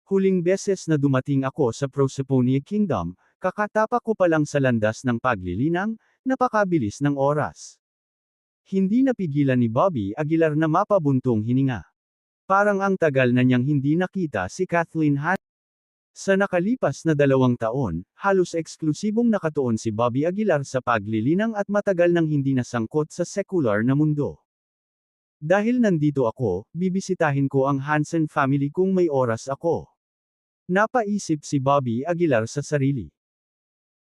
Huling beses na dumating ako sa Proserpine Kingdom, kakatapak ko pa lang sa landas ng paglilinang, napakabilis ng oras. Hindi napigilan ni Bobby Aguilar na mapabuntong hininga. Parang ang tagal na niyang hindi nakita si Kathleen Han. Sa nakalipas na 2 taon, halos eksklusibong nakatuon si Bobby Aguilar sa paglilinang at matagal nang hindi nasangkot sa sekular na mundo. Dahil nandito ako, bibisitahin ko ang Hansen family kung may oras ako. Napaisip si Bobby Aguilar sa sarili.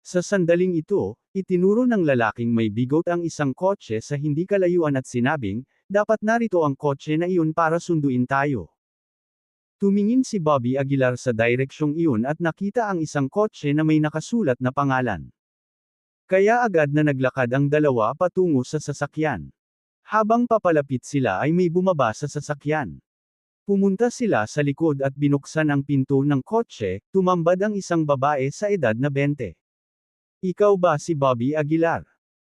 Sa sandaling ito, itinuro ng lalaking may bigot ang isang kotse sa hindi kalayuan at sinabing, dapat narito ang kotse na iyon para sunduin tayo. Tumingin si Bobby Aguilar sa direksyong iyon at nakita ang isang kotse na may nakasulat na pangalan. Kaya agad na naglakad ang dalawa patungo sa sasakyan. Habang papalapit sila ay may bumaba sa sasakyan. Pumunta sila sa likod at binuksan ang pinto ng kotse, tumambad ang isang babae sa edad na 20. Ikaw ba si Bobby Aguilar?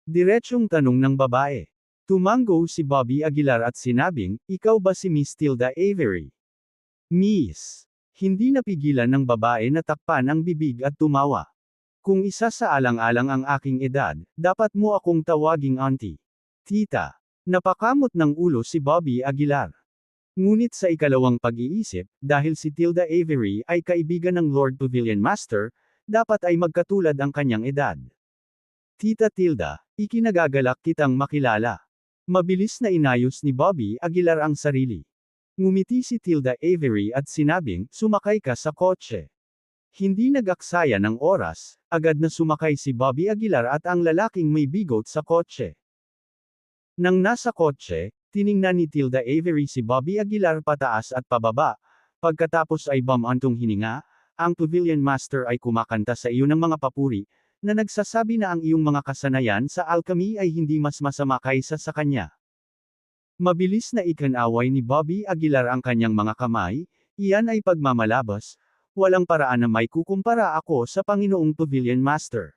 Diretsyong tanong ng babae. Tumango si Bobby Aguilar at sinabing, ikaw ba si Miss Tilda Avery? Miss. Hindi napigilan ng babae na takpan ang bibig at tumawa. Kung isa sa alang-alang ang aking edad, dapat mo akong tawaging auntie. Tita. Napakamot ng ulo si Bobby Aguilar. Ngunit sa ikalawang pag-iisip, dahil si Tilda Avery ay kaibigan ng Lord Pavilion Master, dapat ay magkatulad ang kanyang edad. Tita Tilda, ikinagagalak kitang makilala. Mabilis na inayos ni Bobby Aguilar ang sarili. Ngumiti si Tilda Avery at sinabing, sumakay ka sa kotse. Hindi nag-aksaya ng oras, agad na sumakay si Bobby Aguilar at ang lalaking may bigot sa kotse. Nang nasa kotse, tiningnan ni Tilda Avery si Bobby Aguilar pataas at pababa. Pagkatapos ay bumantong hininga, ang Pavilion Master ay kumakanta sa iyo ng mga papuri, na nagsasabi na ang iyong mga kasanayan sa alchemy ay hindi mas masama kaysa sa kanya. Mabilis na ikinaway ni Bobby Aguilar ang kanyang mga kamay, iyan ay pagmamalabas, walang paraan na may kukumpara ako sa Panginoong Pavilion Master.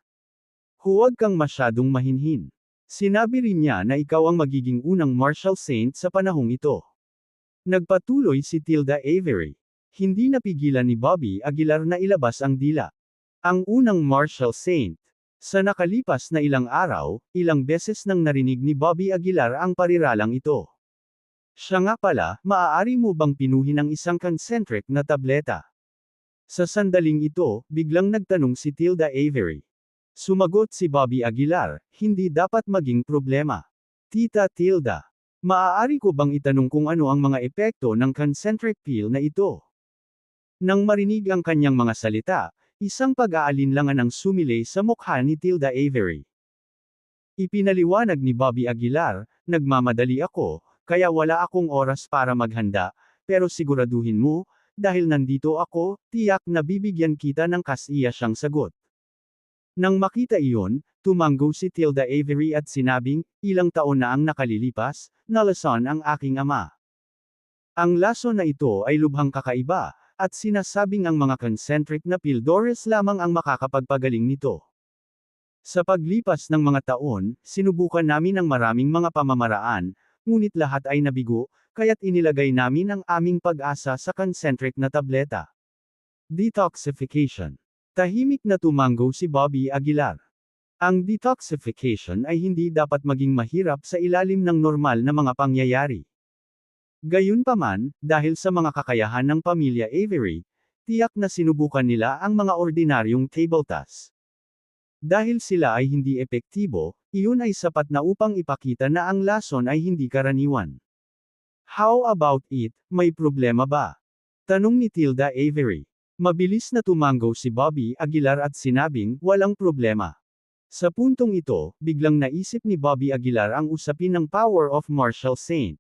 Huwag kang masyadong mahinhin. Sinabi rin niya na ikaw ang magiging unang martial saint sa panahong ito. Nagpatuloy si Tilda Avery. Hindi napigilan ni Bobby Aguilar na ilabas ang dila. Ang unang martial saint. Sa nakalipas na ilang araw, ilang beses nang narinig ni Bobby Aguilar ang pariralang ito. Siya nga pala, maaari mo bang pinuhin ang isang concentric na tableta? Sa sandaling ito, biglang nagtanong si Tilda Avery. Sumagot si Bobby Aguilar, hindi dapat maging problema. Tita Tilda, maaari ko bang itanong kung ano ang mga epekto ng concentric peel na ito? Nang marinig ang kanyang mga salita, isang pag-aalinlangan ang sumilay sa mukha ni Tilda Avery. Ipinaliwanag ni Bobby Aguilar, nagmamadali ako, kaya wala akong oras para maghanda, pero siguraduhin mo, dahil nandito ako, tiyak na bibigyan kita ng kasiyasyang sagot. Nang makita iyon, tumango si Tilda Avery at sinabing, ilang taon na ang nakalilipas, nalason ang aking ama. Ang laso na ito ay lubhang kakaiba, at sinasabing ang mga concentric na pildores lamang ang makakapagpagaling nito. Sa paglipas ng mga taon, sinubukan namin ang maraming mga pamamaraan, ngunit lahat ay nabigo, kaya't inilagay namin ang aming pag-asa sa concentric na tableta. Detoxification. Tahimik na tumango si Bobby Aguilar. Ang detoxification ay hindi dapat maging mahirap sa ilalim ng normal na mga pangyayari. Gayunpaman, dahil sa mga kakayahan ng pamilya Avery, tiyak na sinubukan nila ang mga ordinaryong table tasks. Dahil sila ay hindi epektibo, iyon ay sapat na upang ipakita na ang lason ay hindi karaniwan. How about it, may problema ba? Tanong ni Tilda Avery. Mabilis na tumango si Bobby Aguilar at sinabing, walang problema. Sa puntong ito, biglang naisip ni Bobby Aguilar ang usapin ng power of martial saint.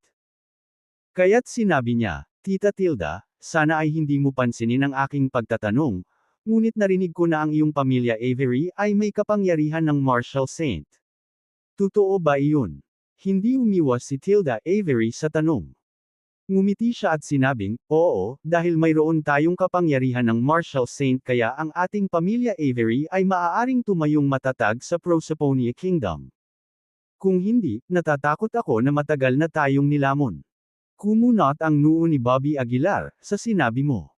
Kaya't sinabi niya, Tita Tilda, sana ay hindi mo pansinin ang aking pagtatanong, ngunit narinig ko na ang iyong pamilya Avery ay may kapangyarihan ng martial saint. Totoo ba iyon? Hindi umiwas si Tilda Avery sa tanong. Ngumiti siya at sinabing, oo, dahil mayroon tayong kapangyarihan ng martial saint kaya ang ating pamilya Avery ay maaaring tumayong matatag sa Proserpine Kingdom. Kung hindi, natatakot ako na matagal na tayong nilamon. Kumunot ang noo ni Bobby Aguilar, sa sinabi mo.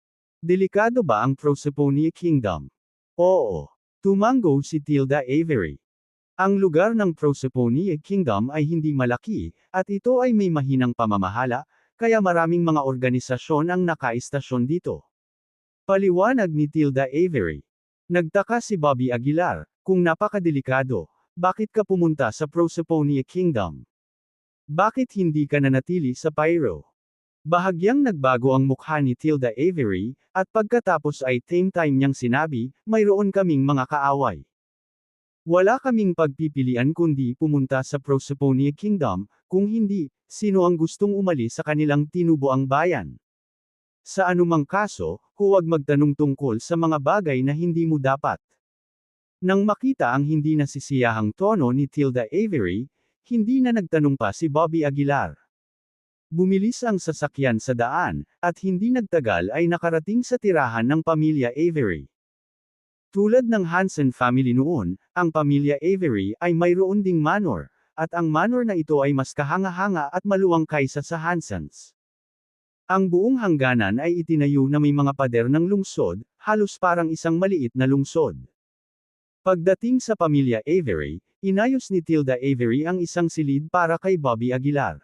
Delikado ba ang Proserpine Kingdom? Oo. Tumango si Tilda Avery. Ang lugar ng Proserpine Kingdom ay hindi malaki, at ito ay may mahinang pamamahala, kaya maraming mga organisasyon ang nakaistasyon dito. Paliwanag ni Tilda Avery. Nagtaka si Bobby Aguilar, kung napakadelikado, bakit ka pumunta sa Proserpine Kingdom? Bakit hindi ka nanatili sa Pyro? Bahagyang nagbago ang mukha ni Tilda Avery, at pagkatapos ay same time niyang sinabi, mayroon kaming mga kaaway. Wala kaming pagpipilian kundi pumunta sa Proserpine Kingdom, kung hindi, sino ang gustong umalis sa kanilang tinubuang bayan? Sa anumang kaso, huwag magtanong tungkol sa mga bagay na hindi mo dapat. Nang makita ang hindi nasisiyahang tono ni Tilda Avery, hindi na nagtanong pa si Bobby Aguilar. Bumilis ang sasakyan sa daan, at hindi nagtagal ay nakarating sa tirahan ng pamilya Avery. Tulad ng Hansen family noon, ang pamilya Avery ay mayroon ding manor, at ang manor na ito ay mas kahanga-hanga at maluwang kaysa sa Hansens. Ang buong hangganan ay itinayo na may mga pader ng lungsod, halos parang isang maliit na lungsod. Pagdating sa pamilya Avery, inayos ni Tilda Avery ang isang silid para kay Bobby Aguilar.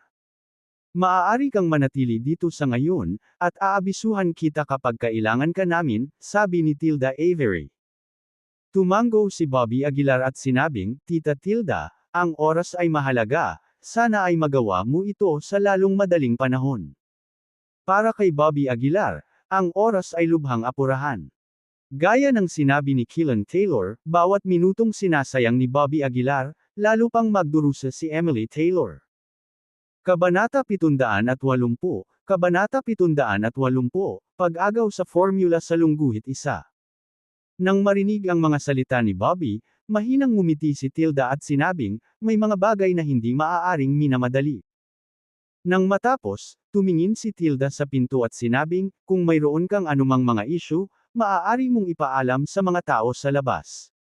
Maaari kang manatili dito sa ngayon, at aabisuhan kita kapag kailangan ka namin, sabi ni Tilda Avery. Tumango si Bobby Aguilar at sinabing, Tita Tilda, ang oras ay mahalaga, sana ay magawa mo ito sa lalong madaling panahon. Para kay Bobby Aguilar, ang oras ay lubhang apurahan. Gaya ng sinabi ni Killen Taylor, bawat minutong sinasayang ni Bobby Aguilar, lalo pang magdurusa si Emily Taylor. Kabanata 780, Kabanata 780, Pag-agaw sa formula sa lungguhit 1. Nang marinig ang mga salita ni Bobby, mahinang ngumiti si Tilda at sinabing, may mga bagay na hindi maaaring minamadali. Nang matapos, tumingin si Tilda sa pinto at sinabing, kung mayroon kang anumang mga issue, maaari mong ipaalam sa mga tao sa labas.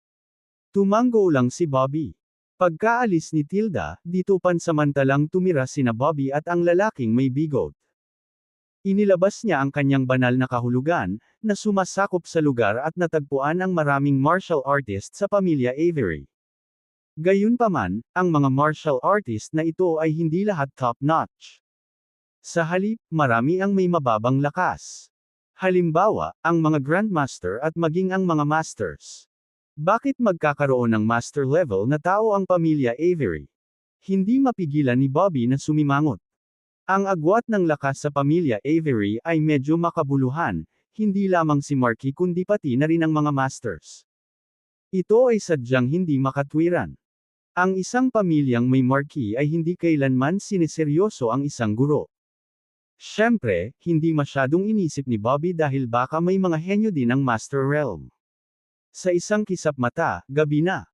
Tumango lang si Bobby. Pagkaalis ni Tilda, dito pansamantalang tumira sina Bobby at ang lalaking may bigot. Inilabas niya ang kanyang banal na kahulugan, na sumasakop sa lugar at natagpuan ang maraming martial artist sa pamilya Avery. Gayunpaman, ang mga martial artist na ito ay hindi lahat top-notch. Sa halip, marami ang may mababang lakas. Halimbawa, ang mga grandmaster at maging ang mga masters. Bakit magkakaroon ng master level na tao ang pamilya Avery? Hindi mapigilan ni Bobby na sumimangot. Ang agwat ng lakas sa pamilya Avery ay medyo makabuluhan, hindi lamang si Marky kundi pati na rin ang mga masters. Ito ay sadyang hindi makatwiran. Ang isang pamilyang may Marky ay hindi kailanman sineseryoso ang isang guro. Siyempre, hindi masyadong inisip ni Bobby dahil baka may mga henyo din ang Master Realm. Sa isang kisap mata, gabi na.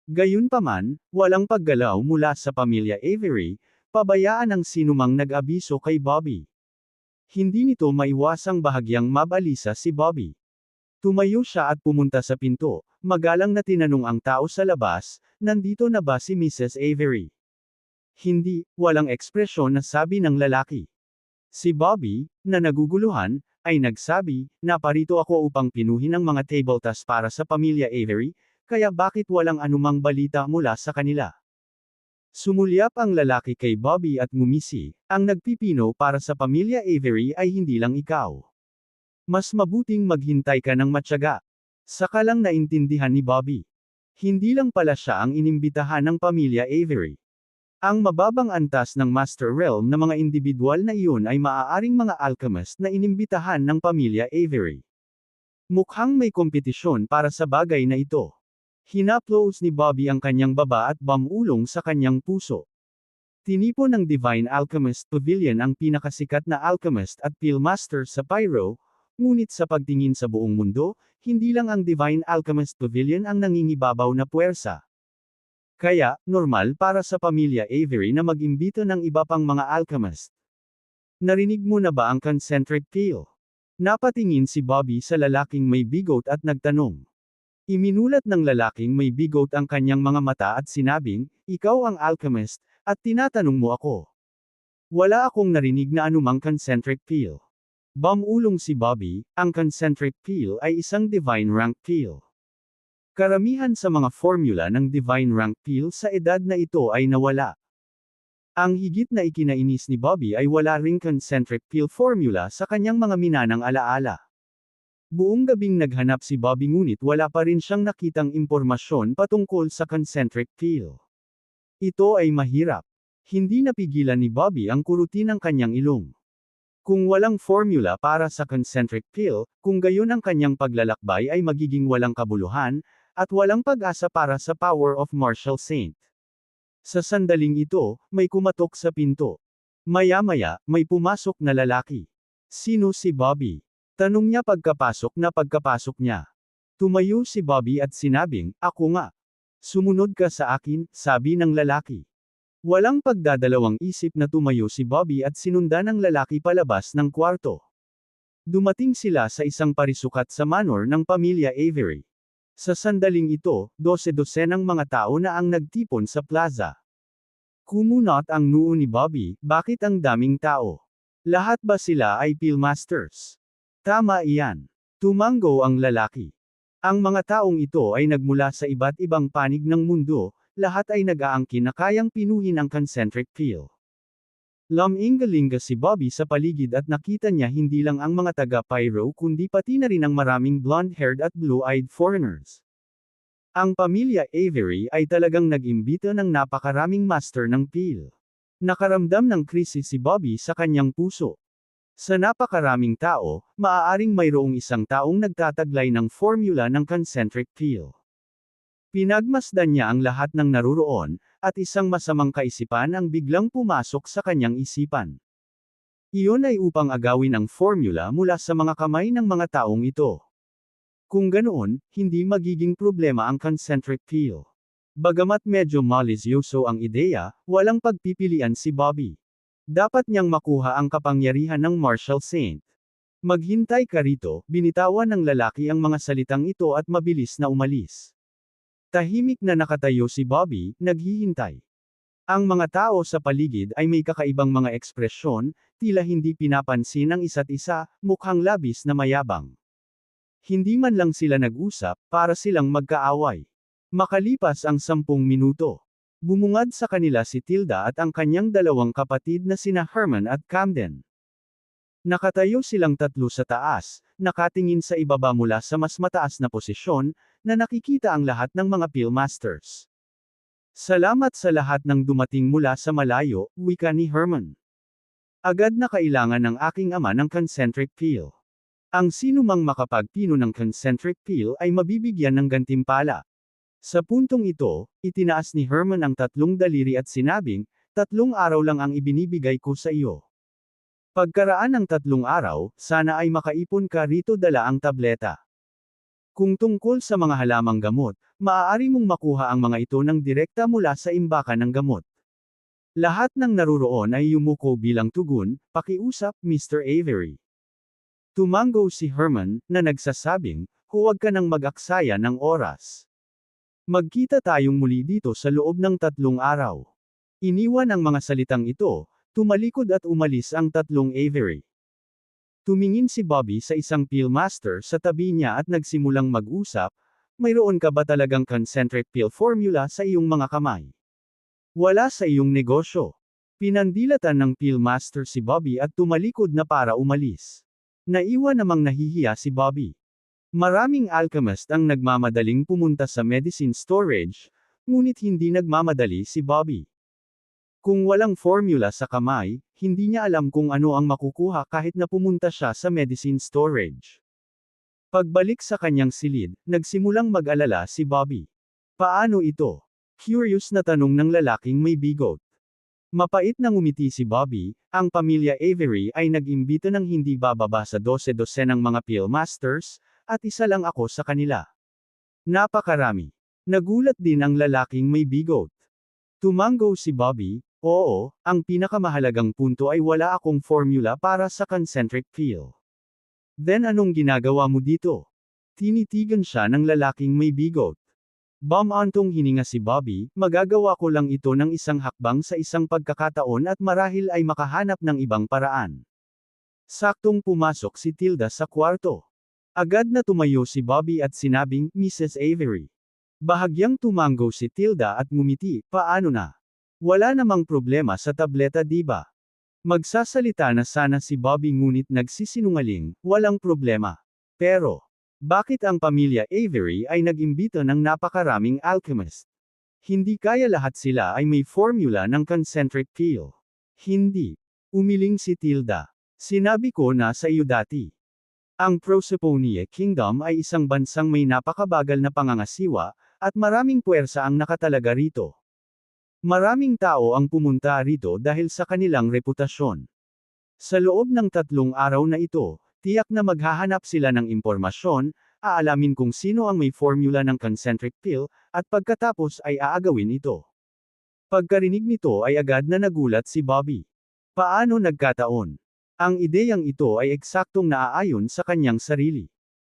Gayunpaman, walang paggalaw mula sa pamilya Avery, pabayaan ang sinumang nag-abiso kay Bobby. Hindi nito maiwasang bahagyang mabalisa si Bobby. Tumayo siya at pumunta sa pinto, magalang na tinanong ang tao sa labas, nandito na ba si Mrs. Avery? Hindi, walang ekspresyon na sabi ng lalaki. Si Bobby, na naguguluhan, ay nagsabi, naparito ako upang pinuhin ang mga tabletas para sa pamilya Avery, kaya bakit walang anumang balita mula sa kanila? Sumulyap ang lalaki kay Bobby at ngumisi, ang nagpipino para sa pamilya Avery ay hindi lang ikaw. Mas mabuting maghintay ka ng matyaga. Saka lang naintindihan ni Bobby. Hindi lang pala siya ang inimbitahan ng pamilya Avery. Ang mababang antas ng Master Realm na mga individual na iyon ay maaaring mga alchemist na inimbitahan ng pamilya Avery. Mukhang may kompetisyon para sa bagay na ito. Hinaplos ni Bobby ang kanyang baba at bamulong sa kanyang puso. Tinipon ng Divine Alchemist Pavilion ang pinakasikat na alchemist at Peelmaster sa Pyro, ngunit sa pagtingin sa buong mundo, hindi lang ang Divine Alchemist Pavilion ang nangingibabaw na puwersa. Kaya, normal para sa pamilya Avery na mag-imbita ng iba pang mga alchemist. Narinig mo na ba ang concentric peel? Napatingin si Bobby sa lalaking may bigot at nagtanong. Iminulat ng lalaking may bigot ang kanyang mga mata at sinabing, ikaw ang alchemist, at tinatanong mo ako. Wala akong narinig na anumang concentric peel. Bumulong si Bobby, ang concentric peel ay isang divine rank peel. Karamihan sa mga formula ng divine rank peel sa edad na ito ay nawala. Ang higit na ikinainis ni Bobby ay wala ring concentric peel formula sa kanyang mga minanang alaala. Buong gabing naghanap si Bobby ngunit wala pa rin siyang nakitang impormasyon patungkol sa concentric peel. Ito ay mahirap. Hindi napigilan ni Bobby ang kurutin ng kanyang ilong. Kung walang formula para sa concentric peel, kung gayon ang kanyang paglalakbay ay magiging walang kabuluhan, at walang pag-asa para sa power of Martial Saint. Sa sandaling ito, may kumatok sa pinto. Maya-maya, may pumasok na lalaki. Sino si Bobby? Tanong niya pagkapasok niya. Tumayo si Bobby at sinabing, ako nga. Sumunod ka sa akin, sabi ng lalaki. Walang pagdadalawang isip na tumayo si Bobby at sinundan ng lalaki palabas ng kwarto. Dumating sila sa isang parisukat sa manor ng pamilya Avery. Sa sandaling ito, 12-dosenang mga tao na ang nagtipon sa plaza. Kumunot ang noo ni Bobby, bakit ang daming tao? Lahat ba sila ay Peelmasters? Tama iyan. Tumango ang lalaki. Ang mga taong ito ay nagmula sa iba't ibang panig ng mundo, lahat ay nag-aangkin na kayang pinuhin ang concentric peel. Lumingalinga si Bobby sa paligid at nakita niya hindi lang ang mga taga-Pyro kundi pati na rin ang maraming blonde-haired at blue-eyed foreigners. Ang pamilya Avery ay talagang nag-imbita ng napakaraming master ng peel. Nakaramdam ng krisis si Bobby sa kanyang puso. Sa napakaraming tao, maaaring mayroong isang taong nagtataglay ng formula ng concentric peel. Pinagmasdan niya ang lahat ng naruroon, at isang masamang kaisipan ang biglang pumasok sa kanyang isipan. Iyon ay upang agawin ang formula mula sa mga kamay ng mga taong ito. Kung ganoon, hindi magiging problema ang concentric peel. Bagamat medyo malisyoso ang ideya, walang pagpipilian si Bobby. Dapat niyang makuha ang kapangyarihan ng Martial Saint. Maghintay ka rito, binitawan ng lalaki ang mga salitang ito at mabilis na umalis. Tahimik na nakatayo si Bobby, naghihintay. Ang mga tao sa paligid ay may kakaibang mga ekspresyon, tila hindi pinapansin ang isa't isa, mukhang labis na mayabang. Hindi man lang sila nag-usap, para silang magkaaway. Makalipas ang 10 minuto. Bumungad sa kanila si Tilda at ang kanyang dalawang kapatid na sina Herman at Camden. Nakatayo silang tatlo sa taas, nakatingin sa ibaba mula sa mas mataas na posisyon, na nakikita ang lahat ng mga Peelmasters. Salamat sa lahat ng dumating mula sa malayo, wika ni Herman. Agad na kailangan ng aking ama ng concentric peel. Ang sinumang makapagpino ng concentric peel ay mabibigyan ng gantimpala. Sa puntong ito, itinaas ni Herman ang 3 daliri at sinabing, 3 araw lang ang ibinibigay ko sa iyo. Pagkaraan ng 3 araw, sana ay makaipon ka rito dala ang tableta. Kung tungkol sa mga halamang gamot, maaari mong makuha ang mga ito ng direkta mula sa imbakan ng gamot. Lahat ng naruroon ay yumuko bilang tugon, pakiusap, Mr. Avery. Tumango si Herman, na nagsasabing, huwag ka nang mag-aksaya ng oras. Magkita tayong muli dito sa loob ng 3 araw. Iniwan ang mga salitang ito, tumalikod at umalis ang 3 Avery. Tumingin si Bobby sa isang Peelmaster sa tabi niya at nagsimulang mag-usap, mayroon ka ba talagang concentric peel formula sa iyong mga kamay? Wala sa iyong negosyo. Pinandilatan ng Peelmaster si Bobby at tumalikod na para umalis. Naiwan namang nahihiya si Bobby. Maraming alchemist ang nagmamadaling pumunta sa medicine storage, ngunit hindi nagmamadali si Bobby. Kung walang formula sa kamay, hindi niya alam kung ano ang makukuha kahit na pumunta siya sa medicine storage. Pagbalik sa kanyang silid, nagsimulang mag-alala si Bobby. Paano ito? Curious na tanong ng lalaking may bigot. Mapait na ngumiti si Bobby, ang pamilya Avery ay nag-imbita ng hindi bababa sa 12-dosenang mga Peelmasters, at isa lang ako sa kanila. Napakarami. Nagulat din ang lalaking may bigot. Tumango si Bobby, oo, ang pinakamahalagang punto ay wala akong formula para sa concentric peel. Then anong ginagawa mo dito? Tinitigan siya ng lalaking may bigot. Bumantong hininga si Bobby, magagawa ko lang ito ng isang hakbang sa isang pagkakataon at marahil ay makahanap ng ibang paraan. Saktong pumasok si Tilda sa kwarto. Agad na tumayo si Bobby at sinabing, Mrs. Avery. Bahagyang tumango si Tilda at ngumiti, paano na? Wala namang problema sa tableta di ba? Magsasalita na sana si Bobby ngunit nagsisinungaling, walang problema. Pero, bakit ang pamilya Avery ay nag-imbita ng napakaraming alchemist? Hindi kaya lahat sila ay may formula ng concentric peel. Hindi. Umiling si Tilda. Sinabi ko na sa iyo dati. Ang Proserpine Kingdom ay isang bansang may napakabagal na pangangasiwa, at maraming puwersa ang nakatalaga rito. Maraming tao ang pumunta rito dahil sa kanilang reputasyon. Sa loob ng 3 araw na ito, tiyak na maghahanap sila ng impormasyon, aalamin kung sino ang may formula ng concentric peel, at pagkatapos ay aagawin ito. Pagkarinig nito ay agad na nagulat si Bobby. Paano nagkataon? Ang ideyang ito ay eksaktong naaayon sa kanyang sarili.